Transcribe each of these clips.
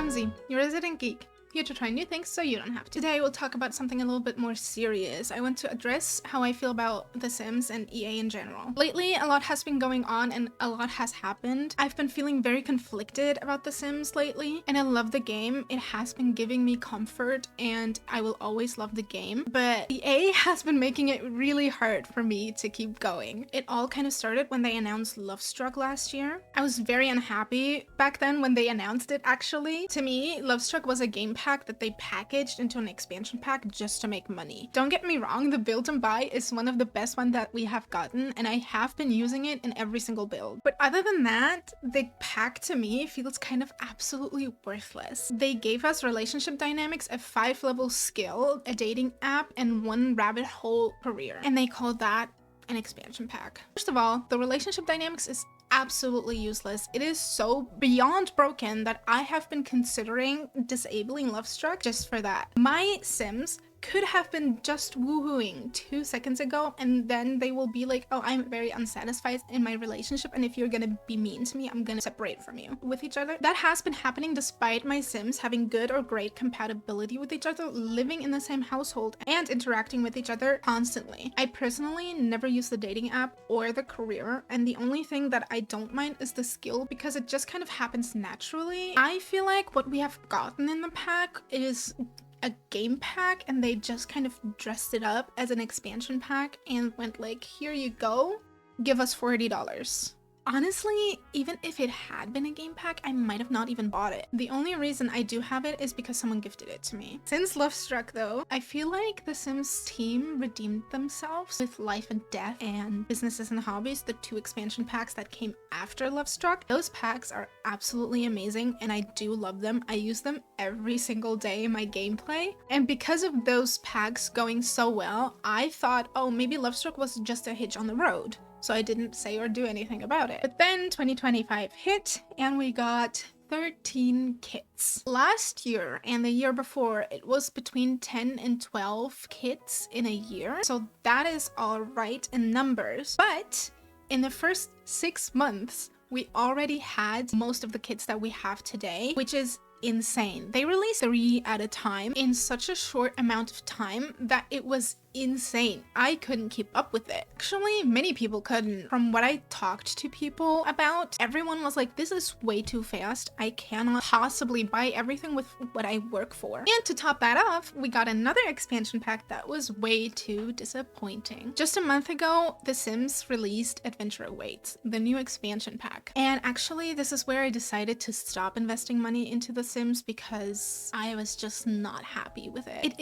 I'm Z, your resident geek, here to try new things so you don't have to. Today we'll talk about something a little bit more serious. I want to address how I feel about The Sims and EA in general. Lately, a lot has been going on and a lot has happened. I've been feeling very conflicted about The Sims lately, and I love the game. It has been giving me comfort, and I will always love the game. But EA has been making it really hard for me to keep going. It all kind of started when they announced Lovestruck last year. I was very unhappy back then when they announced it, actually. To me, Lovestruck was a game pack that they packaged into an expansion pack just to make money. Don't get me wrong, the build and buy is one of the best ones that we have gotten, and I have been using it in every single build. But other than that, the pack to me feels kind of absolutely worthless. They gave us relationship dynamics, a 5-level skill, a dating app, and 1 rabbit hole career. And they call that an expansion pack. First of all, the relationship dynamics is absolutely useless. It is so beyond broken that I have been considering disabling Lovestruck just for that. My Sims could have been just woohooing 2 seconds ago, and then they will be like, oh, I'm very unsatisfied in my relationship, and if you're gonna be mean to me, I'm gonna separate from you with each other. That has been happening despite my Sims having good or great compatibility with each other, living in the same household, and interacting with each other constantly. I personally never use the dating app or the career, and the only thing that I don't mind is the skill because it just kind of happens naturally. I feel like what we have gotten in the pack is a game pack, and they just kind of dressed it up as an expansion pack and went like, here you go, give us $40. Honestly, even if it had been a game pack, I might have not even bought it. The only reason I do have it is because someone gifted it to me. Since Lovestruck though, I feel like the Sims team redeemed themselves with Life and Death and Businesses and Hobbies, the 2 expansion packs that came after Lovestruck. Those packs are absolutely amazing and I do love them. I use them every single day in my gameplay. And because of those packs going so well, I thought, oh, maybe Lovestruck was just a hitch on the road. So I didn't say or do anything about it. But then 2025 hit and we got 13 kits. Last year and the year before, it was between 10 and 12 kits in a year. So that is all right in numbers. But in the first 6 months, we already had most of the kits that we have today, which is insane. They released 3 at a time in such a short amount of time that it was insane. I couldn't keep up with it. Actually, many people couldn't. From what I talked to people about, everyone was like, this is way too fast. I cannot possibly buy everything with what I work for. And to top that off, we got another expansion pack that was way too disappointing. Just a month ago, The Sims released Adventure Awaits, the new expansion pack. And actually, this is where I decided to stop investing money into The Sims because I was just not happy with it.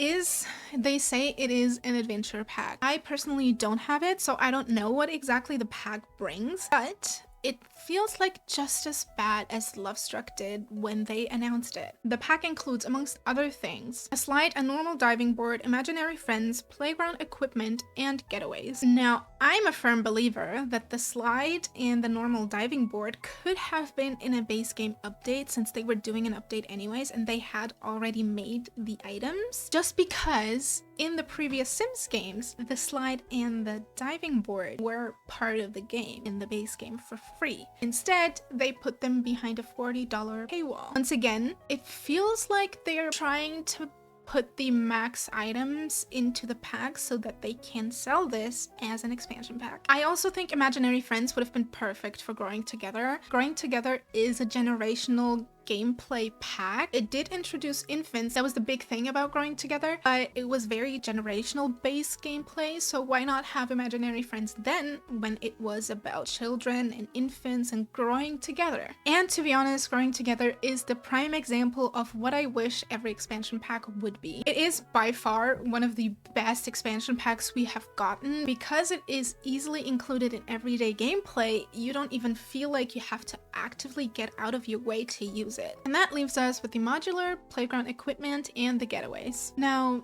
They say it is an adventure pack. I personally don't have it, so I don't know what exactly the pack brings, but it feels like just as bad as Lovestruck did when they announced it. The pack includes, amongst other things, a slide, a normal diving board, imaginary friends, playground equipment, and getaways. Now, I'm a firm believer that the slide and the normal diving board could have been in a base game update since they were doing an update anyways and they had already made the items. Just because in the previous Sims games, the slide and the diving board were part of the game in the base game for free. Instead, they put them behind a $40 paywall. Once again, it feels like they're trying to put the max items into the pack so that they can sell this as an expansion pack. I also think Imaginary Friends would have been perfect for Growing Together. Growing Together is a generational gameplay pack. It did introduce infants. That was the big thing about Growing Together, but it was very generational based gameplay, so why not have Imaginary Friends then when it was about children and infants and growing together? And to be honest, Growing Together is the prime example of what I wish every expansion pack would be. It is by far one of the best expansion packs we have gotten. Because it is easily included in everyday gameplay, you don't even feel like you have to actively get out of your way to use it. And that leaves us with the modular, playground equipment, and the getaways. Now,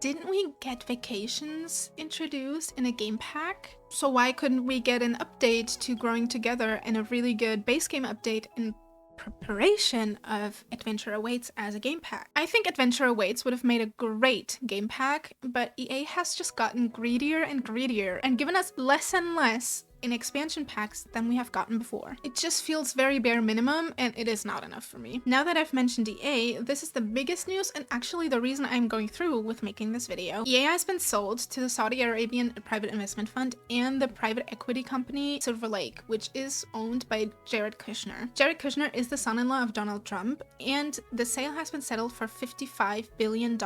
didn't we get vacations introduced in a game pack? So why couldn't we get an update to Growing Together and a really good base game update in preparation of Adventure Awaits as a game pack? I think Adventure Awaits would have made a great game pack, but EA has just gotten greedier and greedier and given us less and less in expansion packs than we have gotten before. It just feels very bare minimum, and it is not enough for me. Now that I've mentioned EA, this is the biggest news and actually the reason I'm going through with making this video. EA has been sold to the Saudi Arabian private investment fund and the private equity company Silver Lake, which is owned by Jared Kushner. Jared Kushner is the son-in-law of Donald Trump, and the sale has been settled for $55 billion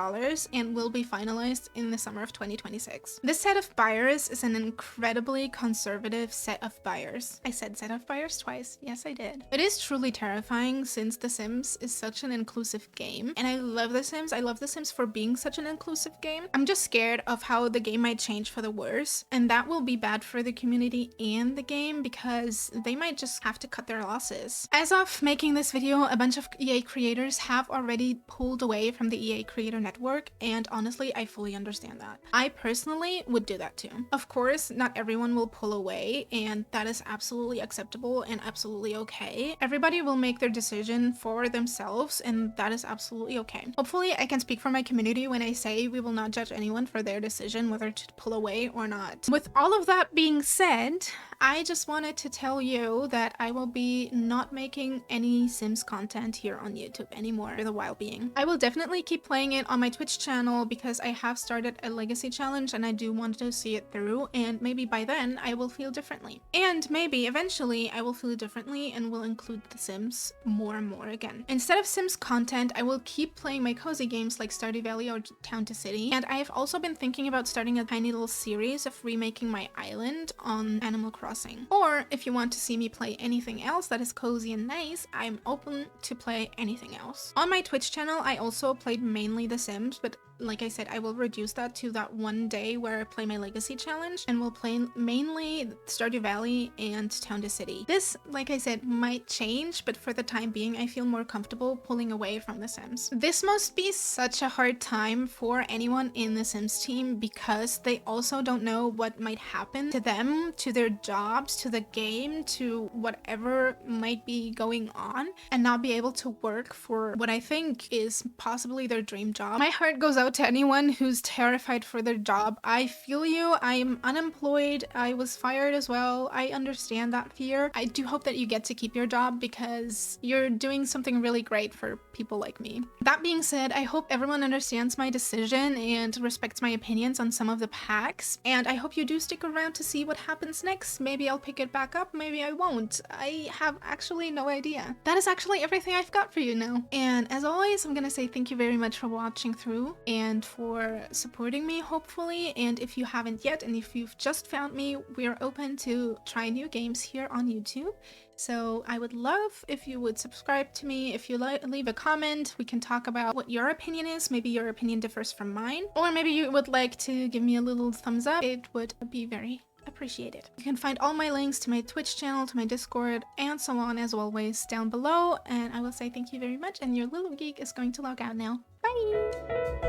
and will be finalized in the summer of 2026. This set of buyers is an incredibly conservative set of buyers. I said set of buyers twice. Yes, I did. It is truly terrifying since The Sims is such an inclusive game, and I love The Sims. I love The Sims for being such an inclusive game. I'm just scared of how the game might change for the worse, and that will be bad for the community and the game because they might just have to cut their losses. As of making this video, a bunch of EA creators have already pulled away from the EA Creator Network, and honestly, I fully understand that. I personally would do that too. Of course, not everyone will pull away, and that is absolutely acceptable and absolutely okay. Everybody will make their decision for themselves, and that is absolutely okay. Hopefully, I can speak for my community when I say we will not judge anyone for their decision whether to pull away or not. With all of that being said, I just wanted to tell you that I will be not making any Sims content here on YouTube anymore for the while being. I will definitely keep playing it on my Twitch channel because I have started a legacy challenge and I do want to see it through, and maybe by then I will feel differently. And maybe eventually I will feel differently and will include The Sims more and more again. Instead of Sims content, I will keep playing my cozy games like Stardew Valley or Town to City, and I have also been thinking about starting a tiny little series of remaking my island on Animal Crossing. Or if you want to see me play anything else that is cozy and nice, I'm open to play anything else. On my Twitch channel, I also played mainly The Sims, but like I said, I will reduce that to that one day where I play my legacy challenge, and we'll play mainly Stardew Valley and Town to City. This, like I said, might change, but for the time being, I feel more comfortable pulling away from The Sims. This must be such a hard time for anyone in the Sims team because they also don't know what might happen to them, to their jobs, to the game, to whatever might be going on, and not be able to work for what I think is possibly their dream job. My heart goes out to anyone who's terrified for their job. I feel you. I'm unemployed. I was fired as well. I understand that fear. I do hope that you get to keep your job because you're doing something really great for people like me. That being said, I hope everyone understands my decision and respects my opinions on some of the packs, and I hope you do stick around to see what happens next. Maybe I'll pick it back up, maybe I won't. I have actually no idea. That is actually everything I've got for you now. And as always, I'm gonna say thank you very much for watching through and for supporting me, hopefully. And if you haven't yet, and if you've just found me, we're open to try new games here on YouTube. So I would love if you would subscribe to me. If you leave a comment, we can talk about what your opinion is. Maybe your opinion differs from mine, or maybe you would like to give me a little thumbs up. It would be very appreciated. You can find all my links to my Twitch channel, to my Discord, and so on as always down below. And I will say thank you very much, and your little geek is going to log out now. Bye!